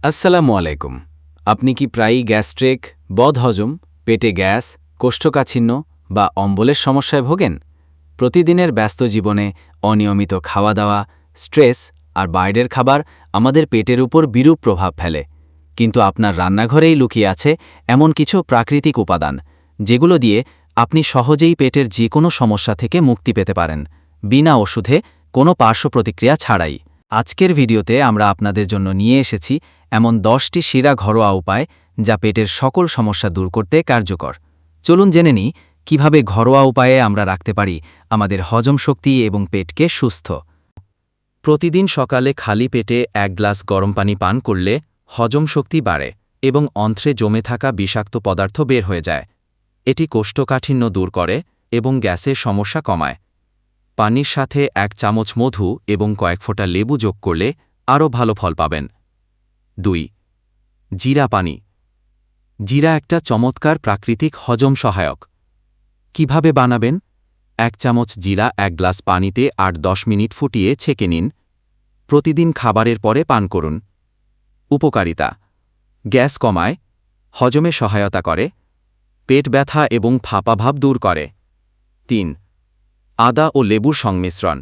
আসসালামু আলাইকুম। আপনি কি প্রায়ই গ্যাস্ট্রিক, বদহজম, পেটে গ্যাস, কোষ্ঠকাঠিন্য বা অম্বলের সমস্যায় ভোগেন? প্রতিদিনের ব্যস্ত জীবনে অনিয়মিত খাওয়া দাওয়া, স্ট্রেস আর বাইরের খাবার আমাদের পেটের উপর বিরূপ প্রভাব ফেলে। কিন্তু আপনার রান্নাঘরেই লুকিয়ে আছে এমন কিছু প্রাকৃতিক উপাদান, যেগুলো দিয়ে আপনি সহজেই পেটের যে কোনো সমস্যা থেকে মুক্তি পেতে পারেন, বিনা ওষুধে, কোনো পার্শ্ব প্রতিক্রিয়া ছাড়াই। আজকের ভিডিওতে আমরা আপনাদের জন্য নিয়ে এসেছি এমন 10টি সেরা ঘরোয়া উপায় যা পেটের সকল সমস্যা দূর করতে কার্যকর। চলুন জেনে নিই কিভাবে ঘরোয়া উপায়ে আমরা রাখতে পারি আমাদের হজম শক্তি এবং পেটকে সুস্থ। প্রতিদিন সকালে খালি পেটে 1 গ্লাস গরম পানি পান করলে হজম শক্তি বাড়ে এবং অন্ত্রে জমে থাকা বিষাক্ত পদার্থ বের হয়ে যায়। এটি কোষ্ঠকাঠিন্য দূর করে এবং গ্যাসের সমস্যা কমায়। পানির সাথে 1 চামচ মধু এবং কয়েক ফোঁটা লেবু যোগ করলে আরও ভালো ফল পাবেন। 2. জিরা পানি। জিরা একটা চমৎকার প্রাকৃতিক হজম সহায়ক। কিভাবে বানাবেন? 1 চামচ জিরা 1 গ্লাস পানিতে 8-10 মিনিট ফুটিয়ে ছেঁকে নিন। প্রতিদিন খাবারের পরে পান করুন। উপকারিতা: গ্যাস কমায়, হজমে সহায়তা করে, পেট ব্যথা এবং ফাঁপা ভাব দূর করে। 3. আদা ও লেবুর সংমিশ্রণ।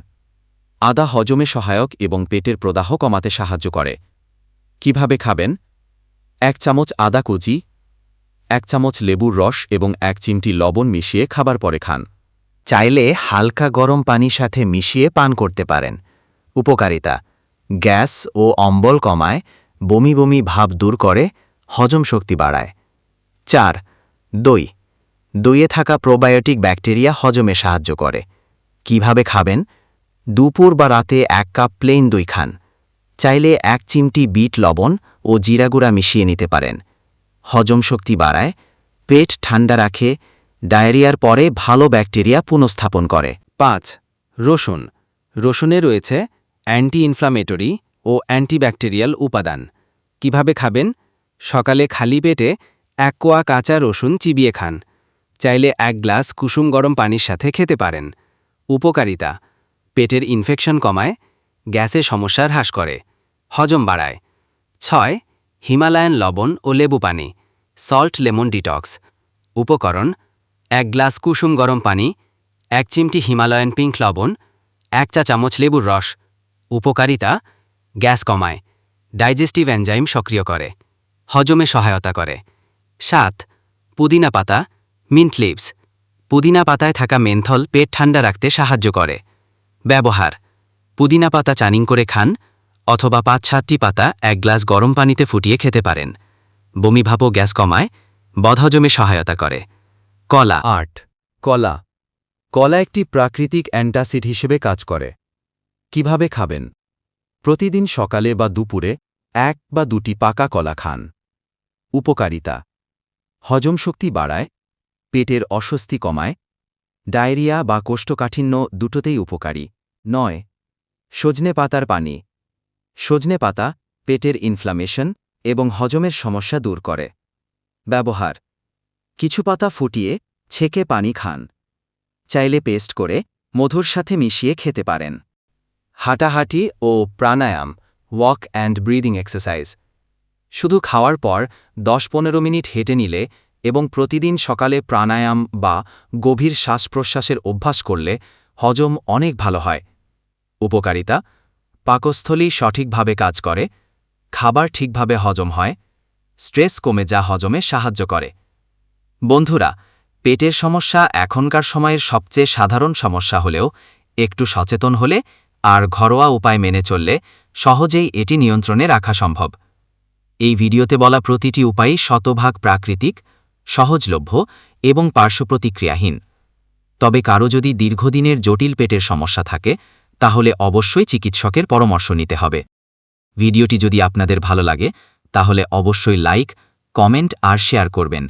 আদা হজমে সহায়ক এবং পেটের প্রদাহ কমাতে সাহায্য করে। কিভাবে খাবেন? 1 চামচ আদা কুচি, 1 চামচ লেবুর রস এবং 1 চিমটি লবণ মিশিয়ে খাবার পরে খান। চাইলে হালকা গরম পানির সাথে মিশিয়ে পান করতে পারেন। উপকারিতা: গ্যাস ও অম্বল কমায়, বমি বমি ভাব দূর করে, হজম শক্তি বাড়ায়। 4. দই। দইয়ে থাকা প্রোবায়োটিক ব্যাকটেরিয়া হজমে সাহায্য করে। কিভাবে খাবেন? দুপুর বা রাতে 1 কাপ প্লেন দই খান। চাইলে 1 চিমটি বিট লবণ ও জিরা গুঁড়া মিশিয়ে নিতে পারেন। হজম শক্তি বাড়ায়, পেট ঠান্ডা রাখে, ডায়রিয়ার পরে ভালো ব্যাকটেরিয়া পুনঃস্থাপন করে। 5. রসুন। রসুনে রয়েছে অ্যান্টি ইনফ্লামেটরি ও অ্যান্টিব্যাকটেরিয়াল উপাদান। কিভাবে খাবেন? সকালে খালি পেটে 1 কোয়া কাঁচা রসুন চিবিয়ে খান। চাইলে 1 গ্লাস কুসুম গরম পানির সাথে খেতে পারেন। উপকারিতা: পেটের ইনফেকশন কমায়, গ্যাসের সমস্যা হ্রাস করে, হজম বাড়ায়। 6. হিমালয়ান লবণ ও লেবু পানি, সল্ট লেমন ডিটক্স। উপকরণ: 1 গ্লাস কুসুম গরম পানি, 1 চিমটি হিমালয়ান পিঙ্ক লবণ, 1 চা চামচ লেবুর রস। উপকারিতা: গ্যাস কমায়, ডাইজেস্টিভ এনজাইম সক্রিয় করে, হজমে সহায়তা করে। 7. পুদিনা পাতা, মিন্ট লিভস। পুদিনা পাতায় থাকা মেন্থল পেট ঠান্ডা রাখতে সাহায্য করে। ব্যবহার: পুদিনা পাতা চানিং করে খান, অথবা 5-7টি পাতা 1 গ্লাস গরম পানিতে ফুটিয়ে খেতে পারেন। বমিভাব ও গ্যাস কমায়, বদহজমে সহায়তা করে। কলা। 8. কলা। কলা একটি প্রাকৃতিক অ্যান্টাসিড হিসেবে কাজ করে। কিভাবে খাবেন? প্রতিদিন সকালে বা দুপুরে 1 বা 2টি পাকা কলা খান। উপকারিতা: হজম শক্তি বাড়ায়, পেটের অস্বস্তি কমায়, ডায়রিয়া বা কোষ্ঠকাঠিন্য দুটোতেই উপকারী। 9. সজনে পাতার পানি। সজনে পাতা পেটের ইনফ্লামেশন এবং হজমের সমস্যা দূর করে। ব্যবহার: কিছু পাতা ফুটিয়ে ছেঁকে পানি খান। চাইলে পেস্ট করে মধুর সাথে মিশিয়ে খেতে পারেন। হাঁটাহাঁটি ও প্রাণায়াম, ওয়াক অ্যান্ড ব্রিদিং এক্সারসাইজ। শুধু খাওয়ার পর 10-15 মিনিট হেঁটে নিলে এবং প্রতিদিন সকালে প্রাণায়াম বা গভীর শ্বাস-প্রশ্বাসের অভ্যাস করলে হজম অনেক ভালো হয়। উপকারিতা: পাকস্থলী সঠিকভাবে কাজ করে, খাবার ঠিকভাবে হজম হয়, স্ট্রেস কমে যা হজমে সাহায্য করে। বন্ধুরা, পেটের সমস্যা এখনকার সময়ের সবচেয়ে সাধারণ সমস্যা হলেও একটু সচেতন হলে আর ঘরোয়া উপায় মেনে চললে সহজেই এটি নিয়ন্ত্রণে রাখা সম্ভব। এই ভিডিওতে বলা প্রতিটি উপায়ই শতভাগ প্রাকৃতিক, সহজলভ্য এবং পার্শ্বপ্রতিক্রিয়াহীন। তবে কারো যদি দীর্ঘদিনের জটিল পেটের সমস্যা থাকে, তাহলে অবশ্যই চিকিৎসকের পরামর্শ নিতে হবে। ভিডিওটি যদি আপনাদের ভালো লাগে, তাহলে অবশ্যই লাইক, কমেন্ট আর শেয়ার করবেন।